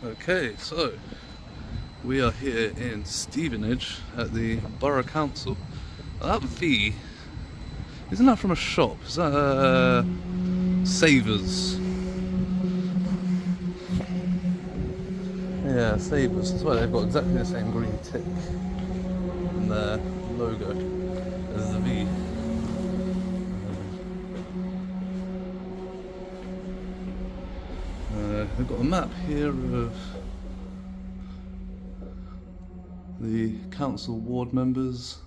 Okay, so we are here in Stevenage at the Borough Council. That V, isn't that from a shop? Is that Savers? Yeah, Savers. That's why they've got exactly the same green tick in their logo as the V. They've got a map here of the council ward members,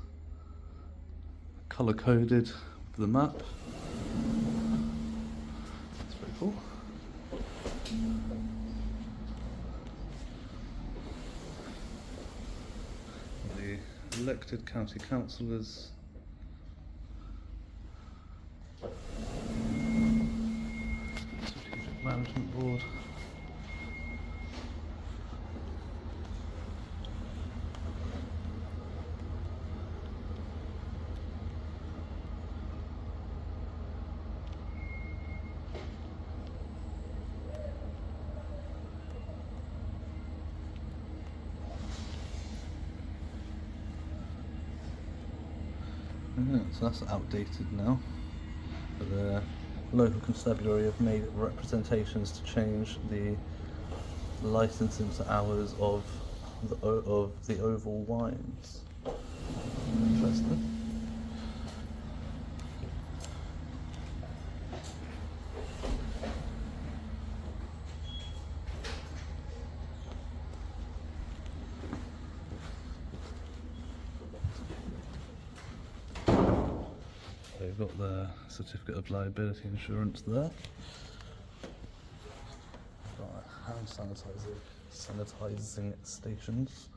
colour coded with the map. That's very cool. The elected county councillors. Strategic Management Board. So that's outdated now. But the local constabulary have made representations to change the licensing hours of the Oval wines. Interesting. They've got the certificate of liability insurance there. Got hand sanitizing stations.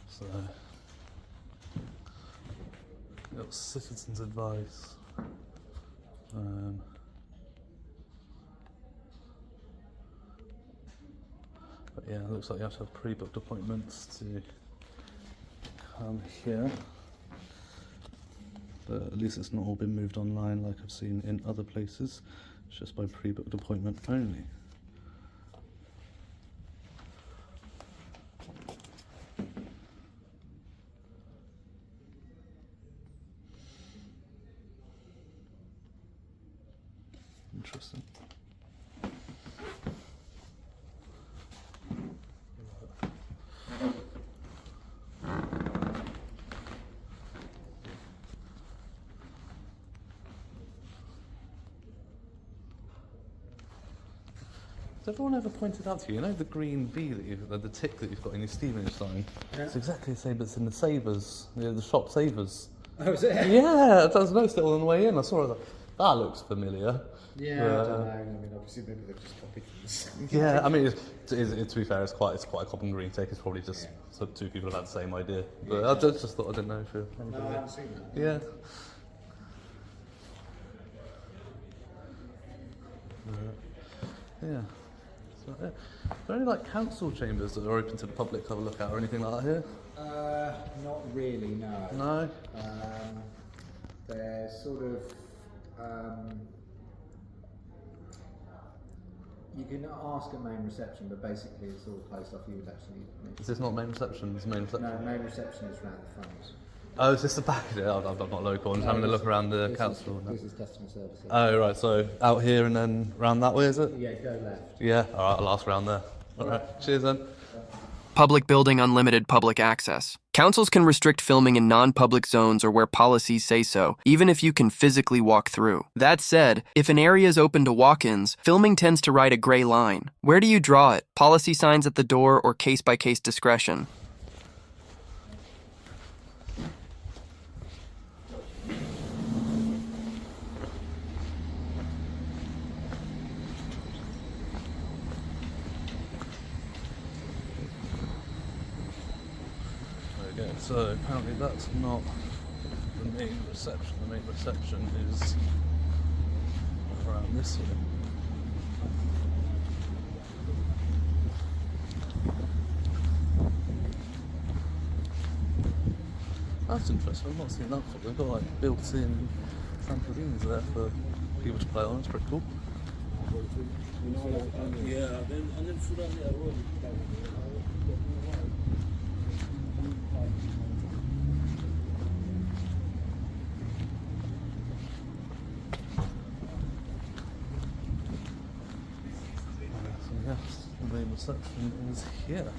So got citizens' advice. But yeah, it looks like you have to have pre-booked appointments to come here. But at least it's not all been moved online like I've seen in other places. It's just by pre-booked appointment only. Interesting. Has everyone ever pointed out to you, the green V that the tick that you've got in your Stevenage sign? Yeah. It's exactly the same, but it's in the Savers, the shop Savers. Oh, is it? Yeah, I noticed it on the way in. I saw it. That looks familiar. Yeah, I don't know. I mean, obviously, maybe they've just copied things. Yeah, I mean, to be fair, it's quite a common green tick. It's probably just so two people have had the same idea. But yeah. I just thought I didn't know if you. No, I haven't seen that. Yeah. Yeah. So, yeah. Are there any council chambers that are open to the public to have a look at or anything like that here? Not really, no. No? They're sort of... you can ask at main reception, but basically it's all closed off. You would actually... Is this not main reception? It's main reception? No, main reception is round the front. Oh, is this the back of it? I'm not local. I'm just having a look around the council. This is customer service. Oh, right. So out here and then round that way, is it? Yeah, go left. Yeah. All right. I'll ask around there. All right. Cheers then. Public building unlimited public access. Councils can restrict filming in non-public zones or where policies say so, even if you can physically walk through. That said, if an area is open to walk-ins, filming tends to ride a gray line. Where do you draw it? Policy signs at the door or case-by-case discretion? So apparently that's not the main reception. The main reception is around this way. That's interesting. I've not seen that before. They've got like built-in trampolines there for people to play on. It's pretty cool. So yes, the main reception is here.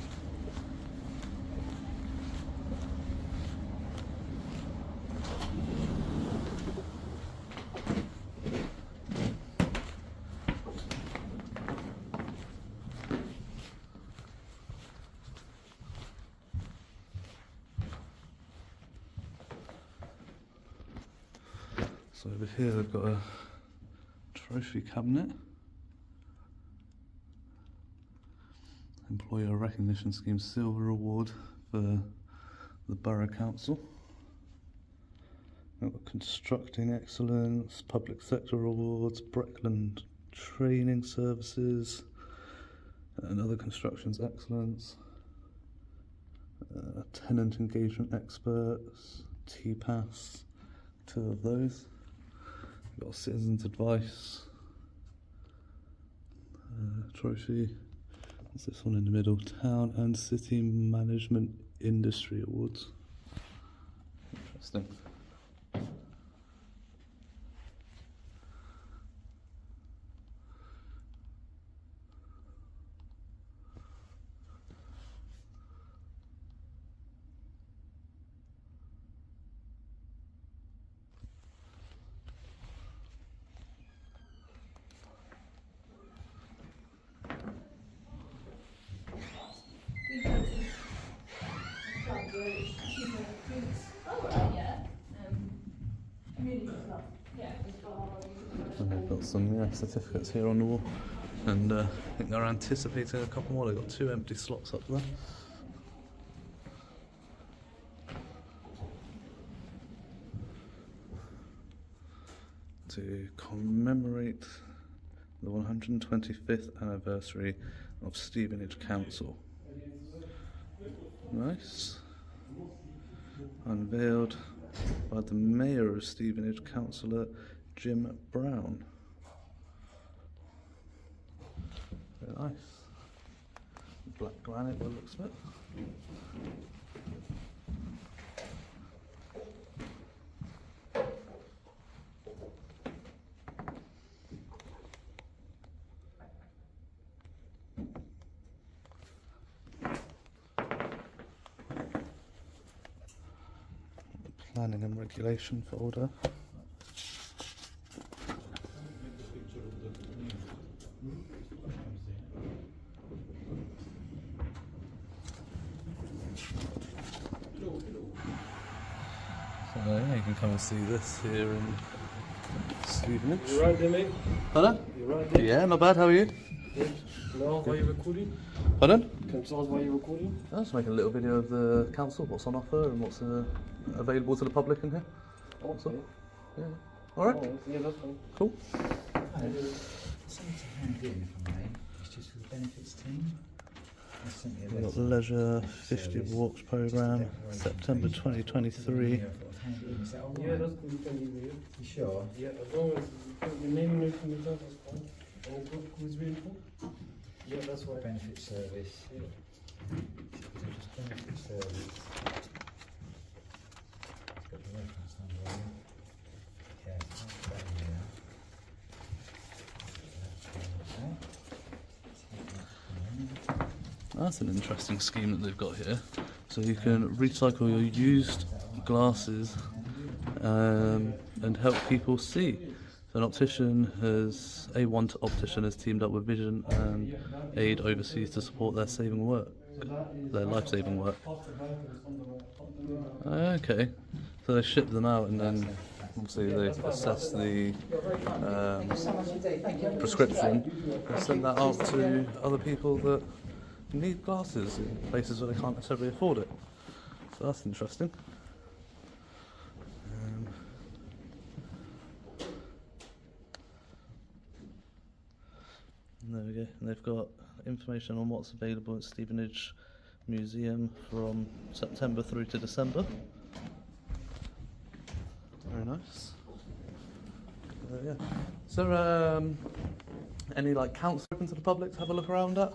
So over here they've got a trophy cabinet, employer recognition scheme silver award for the Borough Council. We've got constructing excellence, public sector awards, Breckland training services, and other constructions excellence, tenant engagement experts, TPAS, 2 of those. We've got citizens advice trophy. What's this one in the middle? Town and City Management Industry Awards. Interesting. And they've got some certificates here on the wall, and I think they're anticipating a couple more. They've got 2 empty slots up there. To commemorate the 125th anniversary of Stevenage Council. Nice. Unveiled by the Mayor of Stevenage, Councillor Jim Brown. Very nice. Black granite by the looks of it. Planning and regulation folder. So yeah, you can come and see this here in Stevenage. You right there, mate? Pardon? You right there? Yeah, not bad. How are you? Good. No, why are you recording? Pardon? Can you tell us why you're recording? I was making a little video of the council, what's on offer and what's available to the public in here. Okay. Yeah. All right. Oh, yeah, that's fine. Cool. Something to hand in, if I may. It's just for the benefits team. I sent you a We've got letter. Leisure 50 Walks programme, September 2023. Yeah, hand it in. Is that all right? Yeah, that's good. You can leave it. You sure? Yeah, as long as you put your name and everything is done, that's fine. And what who's reading for? Yeah, that's right. Benefit service. Yeah. Just benefit service. It's got the reference number on it. Yeah, it's not that in there. That's an interesting scheme that they've got here. So you can recycle your used glasses and help people see. So an optician has, A1 optician has teamed up with Vision and Aid overseas to support their saving work, their life-saving work. Okay, so they ship them out and then obviously they assess the prescription and send that out to other people that need glasses in places where they can't necessarily afford it. So that's interesting. And there we go. And they've got information on what's available at Stevenage Museum from September through to December. Very nice. Yeah. Is there any like council open to the public to have a look around at?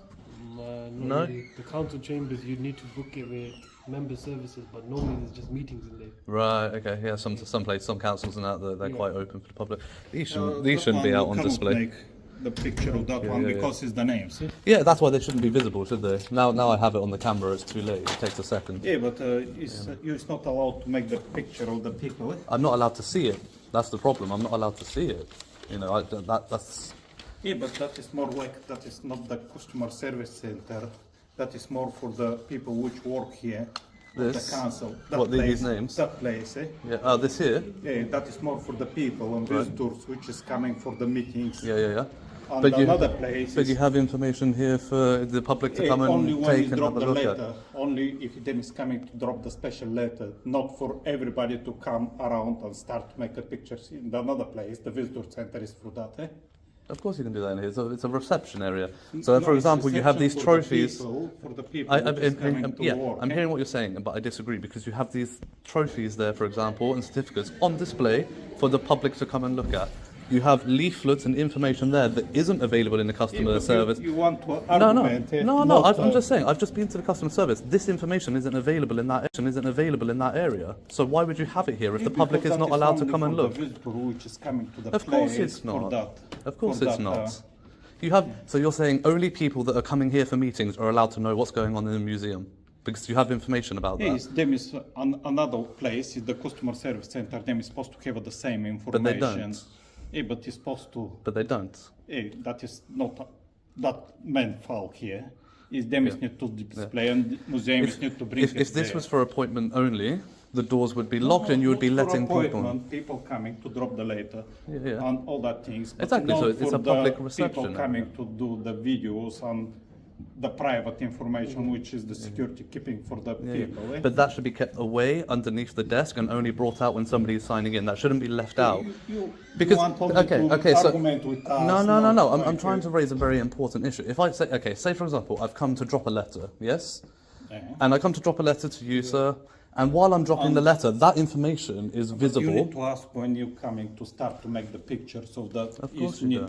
No? Really. The council chambers, you need to book it with member services, but normally there's just meetings in there. Right. Okay. Yeah. Some councils and that they're Yeah. quite open for the public. These That shouldn't be one out we on cannot display. Make the picture of that one yeah, because it's the name. See? Yeah, that's why they shouldn't be visible, should they? Now I have it on the camera. It's too late. It takes a second. Yeah, but it's not allowed to make the picture of the people. I'm not allowed to see it. That's the problem. I'm not allowed to see it. You know, that's. Yeah, but that is more like that is not the customer service center. That is more for the people which work here. of This? The council. That What, place, these names? That place, eh? Yeah. Oh, this here. Yeah, that is more for the people and visitors which is coming for the meetings. Yeah. And But you- another place But is you have information here for the public to come only and when take you and drop have a the look letter. at. Only if them is coming to drop the special letter, not for everybody to come around and start to make a pictures in another place. The visitor center is for that, eh? Of course you can do that in here. It's a reception area. So, No, for it's example, you have these reception for the trophies. people- For the people which is coming to Yeah, work, I'm eh? hearing what you're saying, but I disagree because you have these trophies there, for example, and certificates on display for the public to come and look at. You have leaflets and information there that isn't available in the Yeah, customer but service. You want to No, argument, eh? no. not, I'm just saying. I've just been to the customer service. This information isn't available in that area. So why would you have it here if the public is because not that allowed to only come and for look? The visitor which is coming to the Of place course it's for not. that. Of course for it's that, not. You have. So you're saying only people that are coming here for meetings are allowed to know what's going on in the museum because you have information about that. Yes, them is another place is the customer service center. Them is supposed to have the same information. But they don't. Yeah, but it's supposed to. But they don't. That is not that main fault here. Is them is need to display and museum is need to bring If it this there. was for appointment only, the doors would be locked and you would be Not for letting people. appointment, people coming to drop the letter Yeah. and all that things. But Exactly, not so it's for a public the reception People coming to do the videos and the private information, which is the security keeping for the people. Eh? But that should be kept away underneath the desk and only brought out when somebody is signing in. That shouldn't be left out. You Because want only okay, to so argument with us, no. not I'm like trying to raise a very important issue. If I say, okay, say for example, I've come to drop a letter, yes, and I come to drop a letter to you, sir, and while I'm dropping the letter, that information is You visible. need to ask when you're coming to start to make the pictures of that. Of course you do.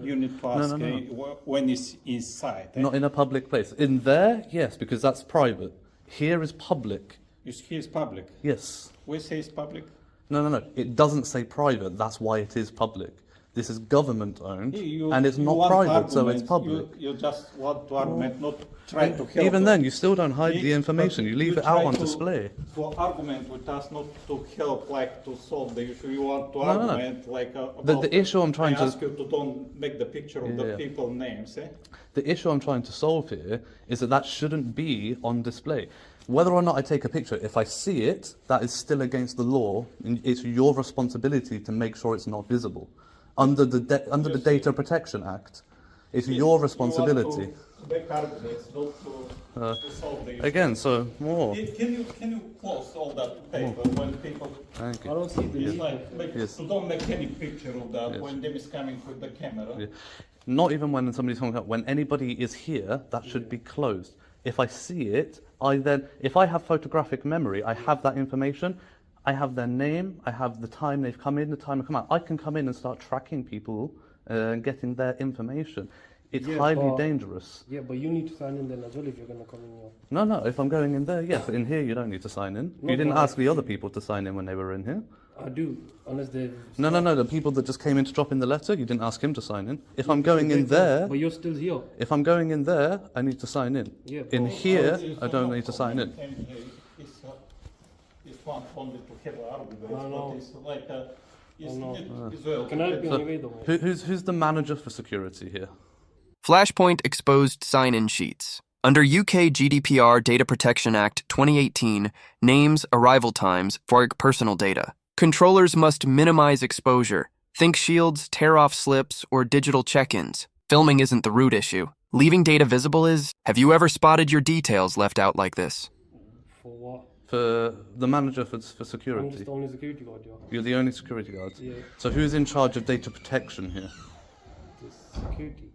You need to ask no. when it's inside. Eh? Not in a public place. In there, yes, because that's private. Here is public. Here's public. Yes. We say it's public. No. It doesn't say private. That's why it is public. This is government owned, You- and it's you not want to private, so it's argument, public. You just want to argument, not try to help. Even us. then, you still don't hide the Yes, information. but You leave you it out try on to- display. To argument with us, not to help, like to solve the issue. You want to No. argument, like The about, issue I'm trying I to- ask you to don't make the picture of the Yeah. people names. Eh? The issue I'm trying to solve here is that shouldn't be on display. Whether or not I take a picture, if I see it, that is still against the law. And it's your responsibility to make sure it's not visible. Under the Data Protection Act, it's your responsibility. You want to make arguments, not to solve the issue. Again, so more. Can you close all that paper when people? Thank I you. don't see the It's need. like Yes. so don't make any picture of that Yes. when them is coming with the camera. Yeah. Not even when somebody's coming up. When anybody is here, that should be closed. If I see it, if I have photographic memory, I have that information. I have their name, I have the time they've come in, the time they come out. I can come in and start tracking people and getting their information. It's Yeah, highly but- dangerous. Yeah, but you need to sign in then as well if you're going to come in here. No, if I'm going in there, yes. In here, you don't need to sign in. No, You didn't but- ask the other people to sign in when they were in here. I do, unless they. No, the people that just came in to drop in the letter, you didn't ask him to sign in. If I'm going in there, But you're still here. if I'm going in there, I need to sign in. Yeah, In but- here, I don't need to sign in. It's one only to have an argument, No, no. but it's like it's No, no. need as well. Can I help you So, anyway though? who's the manager for security here? Flashpoint exposed sign-in sheets. Under UK GDPR Data Protection Act 2018, names, arrival times for personal data. Controllers must minimize exposure. Think shields, tear-off slips, or digital check-ins. Filming isn't the root issue. Leaving data visible is. Have you ever spotted your details left out like this? For what? For the manager for I'm just security. the only security guard here. You're the only security guard. Yeah. So who's in charge of data protection here? The security.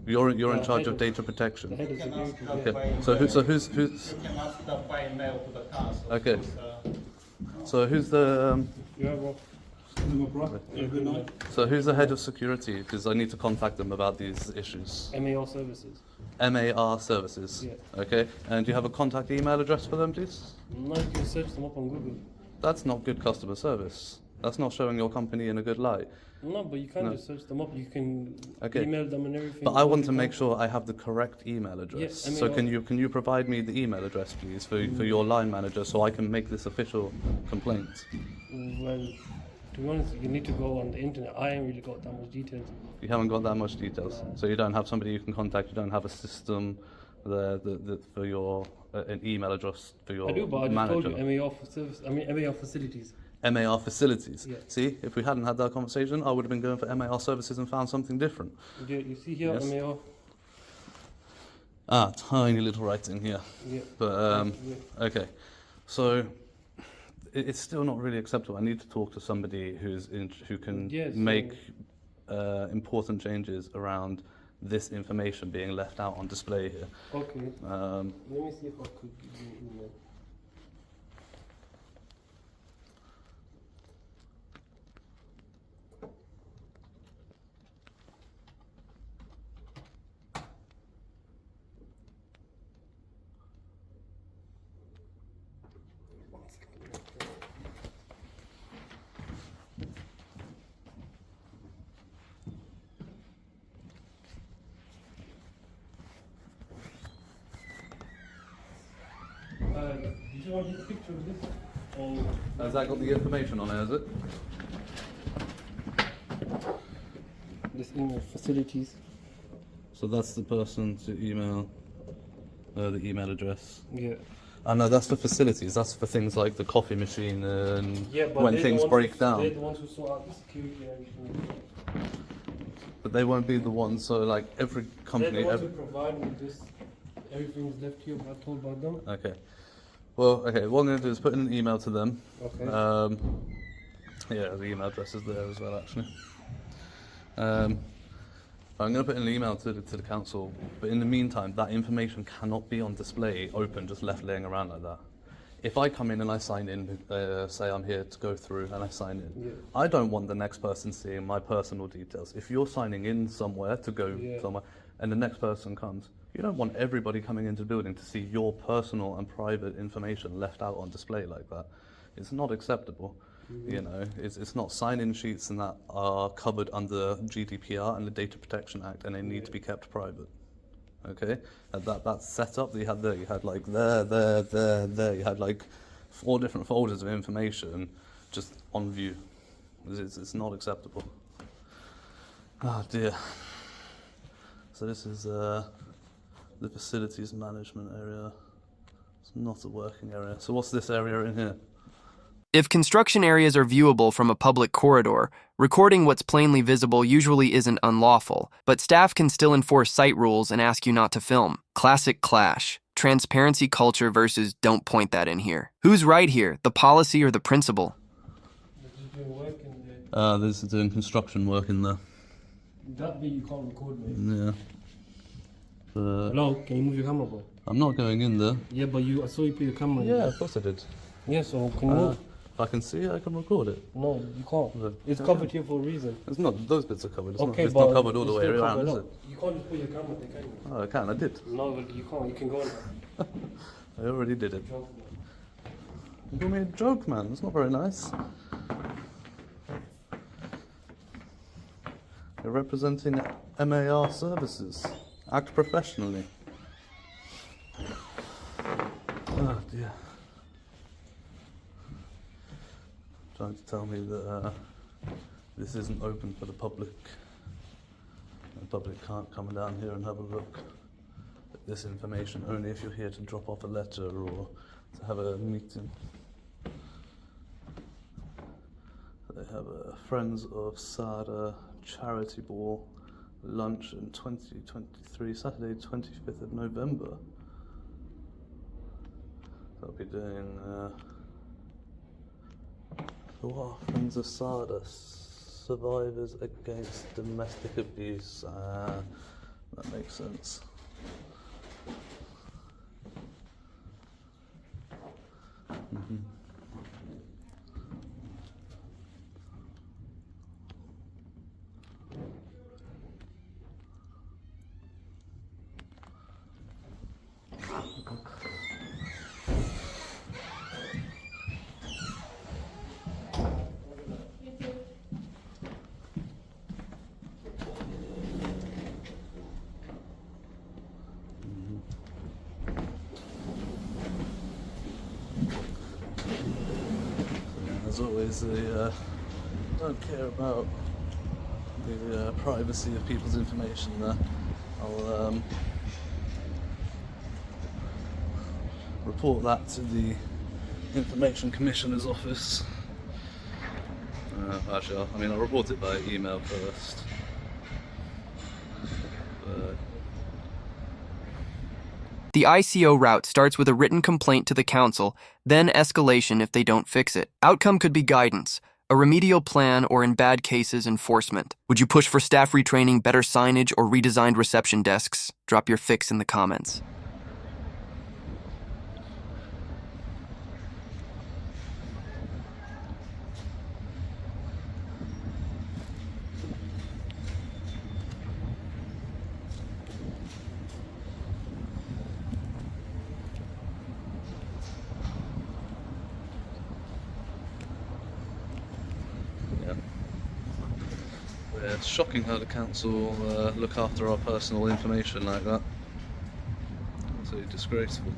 You're in The charge head of of- data The protection. head of You can ask security. that Okay. by So email. who's You can ask that by email to the council. Okay. because, so who's the You have what? No problem. Good night. So who's the head of security? Because I need to contact them about these issues. MAR services. MAR services. Yeah. Okay. And do you have a contact email address for them, please? No, you can search them up on Google. That's not good customer service. That's not showing your company in a good light. No, but you can't No. just search them up. You can Okay. email them and everything. But I want to You make can't- sure I have the correct email address. Yeah, So MAR. can you provide me the email address, please, for your line manager, so I can make this official complaint? Well, to be honest, you need to go on the internet. I ain't really got that much details. You haven't got that much details, so you don't have somebody you can contact. You don't have a system there for your an email address for your I do, but I just manager. told you MAR for service. I mean MAR facilities. MAR facilities. Yeah. See, if we hadn't had that conversation, I would have been going for MAR services and found something different. You see here, Yes. MAR. Ah, tiny little writing here. Yeah. But Yeah. okay, so it's still not really acceptable. I need to talk to somebody who can Yes, make important changes around this information being left out on display here. Okay. Um, Let me see if I could give you an email. One second. Did you want to get a picture of this? Or has that got the information on it, has it? this email facilities? So that's the person to email, the email address. Yeah. No, that's for facilities. That's for things like the coffee machine and Yeah, but when they're things the ones break who, down. They're the ones who sort out the security and everything. But they won't be the ones. So like every They're company. the ones who provide me this. Everything's left here, but I told about them. Okay. Well, okay. What I'm going to do is put in an email to them. Okay. Yeah, the email address is there as well, actually. I'm going to put in an email to the council, but in the meantime, that information cannot be on display, open, just left laying around like that. If I come in and I sign in, say I'm here to go through and I sign in, Yeah. I don't want the next person seeing my personal details. If you're signing in somewhere to go Yeah. somewhere, and the next person comes, you don't want everybody coming into the building to see your personal and private information left out on display like that. It's not acceptable. You know, it's not sign-in sheets and that are covered under GDPR and the Data Protection Act, and they need to be kept private. Okay, and that's set up that you had there. You had like there. You had like 4 different folders of information just on view. It's not acceptable. Oh dear. So this is the facilities management area. It's not a working area. So what's this area in here? If construction areas are viewable from a public corridor, recording what's plainly visible usually isn't unlawful, but staff can still enforce site rules and ask you not to film. Classic clash. Transparency culture versus don't point that in here. Who's right here, the policy or the principle? They're just doing work in there. This is doing construction work in there. That bit you can't record, mate. Yeah. Hello, can you move your camera, bro? I'm not going in there. Yeah, but I saw you put your camera in. Yeah, of course I did. Yeah, so can you move? If I can see it, I can record it. No, you can't. Look. It's covered here for a reason. It's not, those bits are covered. It's, Okay, not, it's but not covered all the it's way still around, covered is up. it? You can't just put your camera there, can you? Oh, I can, I did. No, but you can't. You can go on that. I already did it. Joke, You call me a joke, man. It's not very nice. You're representing MAR services. Act professionally. Oh dear. Trying to tell me that this isn't open for the public. The public can't come down here and have a look at this information, only if you're here to drop off a letter or to have a meeting. They have a Friends of Sada charity ball lunch in 2023, Saturday 25th of November. They'll be doing what are Friends of Sada? Survivors against domestic abuse. That makes sense. always, they don't care about the privacy of people's information there. I'll report that to the Information Commissioner's office. Actually, I'll report it by email first. The ICO route starts with a written complaint to the council, then escalation if they don't fix it. Outcome could be guidance, a remedial plan, or in bad cases, enforcement. Would you push for staff retraining, better signage, or redesigned reception desks? Drop your fix in the comments. It's shocking how the council look after our personal information like that. Absolutely disgraceful.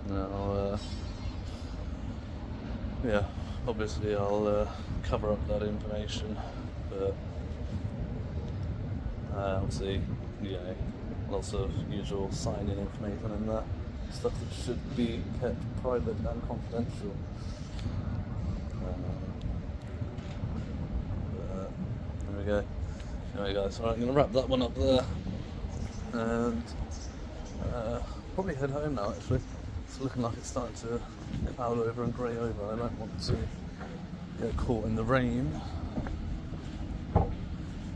Now, yeah, obviously I'll cover up that information, but obviously, yeah, lots of usual sign-in information and that stuff that should be kept private and confidential. There we go. Anyway guys, alright, I'm going to wrap that one up there and probably head home now actually. It's looking like it's starting to cloud over and grey over. I don't want to get caught in the rain.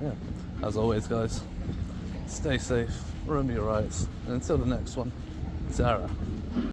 Yeah, as always guys, stay safe, remember your rights, and until the next one, Sarah.